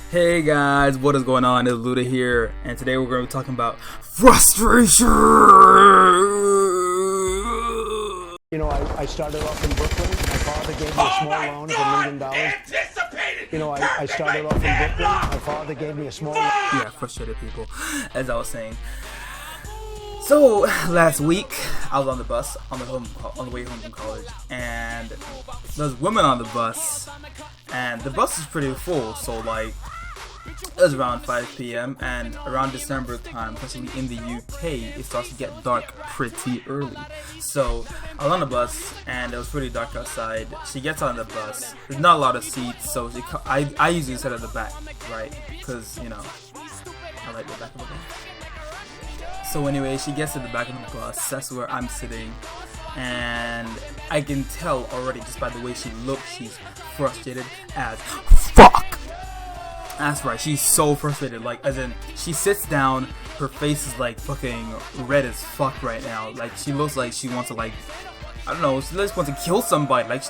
Hey guys, what is going on? It's Luda here, and today we're going to be talking about frustration. You know, I started off in Brooklyn. My father gave me a small loan of $1 million. You know, I started off in Brooklyn. My father gave me a small loan. Yeah, frustrated people, as I was saying. So last week I was on the bus on the way home from college, and there's women on the bus, and the bus is pretty full. So like, it was around 5 p.m. and around December time, especially in the UK, it starts to get dark pretty early. So I was on the bus and it was pretty dark outside. She gets on the bus. There's not a lot of seats, so I usually sit at the back, right? Because, you know, I like the back of the bus. So anyway, she gets to the back of the bus. That's where I'm sitting. And I can tell already just by the way she looks, she's frustrated as fuck. That's right, she's so frustrated, like, as in, she sits down, her face is, like, fucking red as fuck right now, like, she looks like she wants to, like, I don't know, she just wants to kill somebody, like,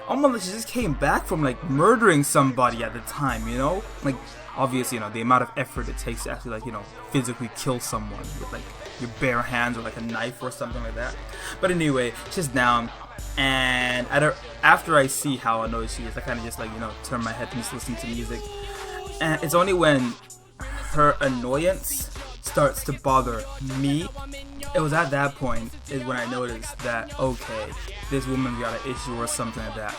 almost like she just came back from, like, murdering somebody at the time, you know, like, obviously, you know, the amount of effort it takes to actually, like, you know, physically kill someone with, like, your bare hands or, like, a knife or something like that. But anyway, she's down, and after I see how annoyed she is, I kind of just, like, you know, turn my head and just listen to music. And it's only when her annoyance starts to bother me, it was at that point is when I noticed that, okay, this woman got an issue or something like that.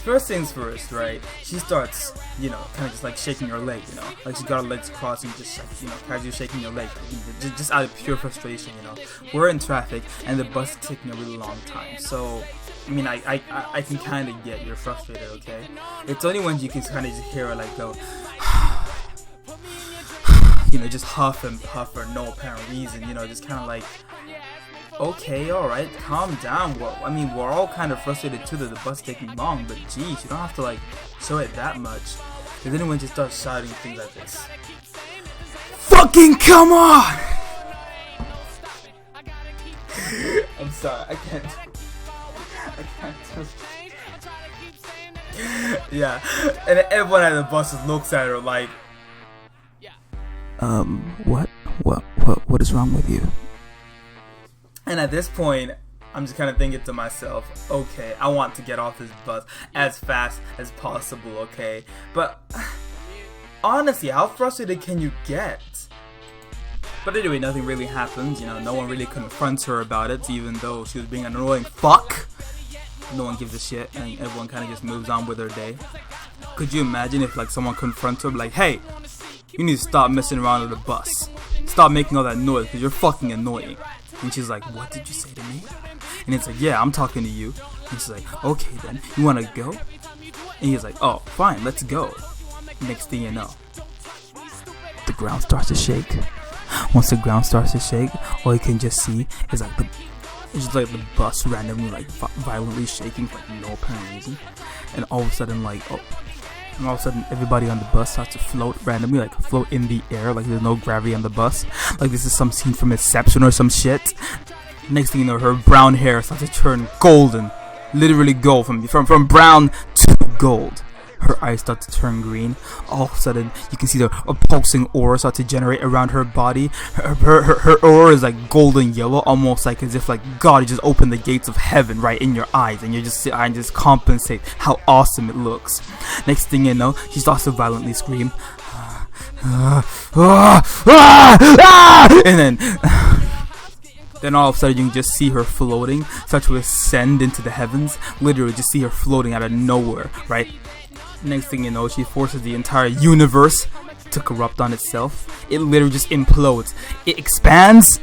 First things first, right, she starts, you know, kind of just like shaking her leg, you know, like she got her legs crossed and just like, you know, casually shaking your leg, just out of pure frustration, you know. We're in traffic and the bus is taking a really long time, so I mean, I can kind of get you're frustrated, okay? It's only when you can kind of just hear her like go, you know, just huff and puff for no apparent reason, you know, just kind of like, okay, alright, calm down. Well, I mean, we're all kind of frustrated too that the bus is taking long, but geez, you don't have to like show it that much. And then when you start shouting things like this, fucking come on! I'm sorry, I can't. Yeah, and everyone at the bus just looks at her like, what is wrong with you? And at this point, I'm just kind of thinking to myself, okay, I want to get off this bus as fast as possible, okay? But honestly, how frustrated can you get? But anyway, nothing really happens, you know, no one really confronts her about it, even though she was being an annoying fuck. No one gives a shit, and everyone kind of just moves on with their day. Could you imagine if like someone confronts her like, hey, you need to stop messing around with the bus. Stop making all that noise because you're fucking annoying. And she's like, what did you say to me? And it's like, yeah, I'm talking to you. And she's like, okay then, you want to go? And he's like, oh, fine, let's go. Next thing you know, the ground starts to shake. Once the ground starts to shake, all you can just see is like the bus randomly like violently shaking for like no apparent reason, and all of a sudden everybody on the bus starts to float randomly, like float in the air, like there's no gravity on the bus, like this is some scene from Inception or some shit. Next thing you know, her brown hair starts to turn golden, literally gold, from brown to gold. Her eyes start to turn green. All of a sudden, you can see a pulsing aura start to generate around her body. Her aura is like golden yellow, almost like as if like God just opened the gates of heaven right in your eyes, and you just sit and just compensate how awesome it looks. Next thing you know, she starts to violently scream, and then all of a sudden you can just see her floating, start to ascend into the heavens. Literally, just see her floating out of nowhere, right? Next thing you know, she forces the entire universe to corrupt on itself. It literally just implodes. It expands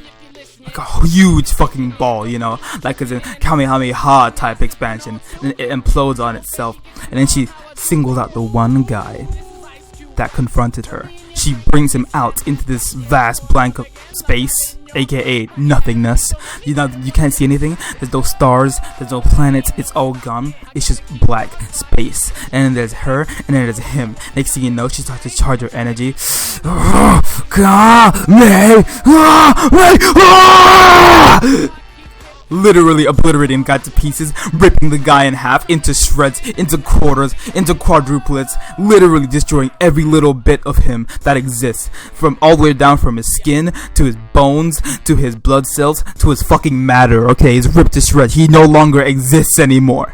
like a huge fucking ball, you know, like as in Kamehameha type expansion. And it implodes on itself. And then she singles out the one guy that confronted her. She brings him out into this vast blank of space, aka nothingness. You know, you can't see anything. There's no stars, there's no planets, it's all gone. It's just black space. And then there's her, and then there's him. Next thing you know, she starts to charge her energy. literally obliterating the guy to pieces, ripping the guy in half, into shreds, into quarters, into quadruplets, literally destroying every little bit of him that exists, from all the way down from his skin, to his bones, to his blood cells, to his fucking matter, okay? He's ripped to shreds. He no longer exists anymore.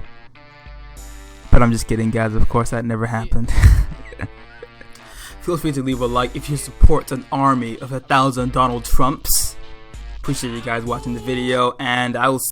But I'm just kidding, guys. Of course, that never happened. Feel free to leave a like if you support an army of 1,000 Donald Trumps. Appreciate you guys watching the video, and I will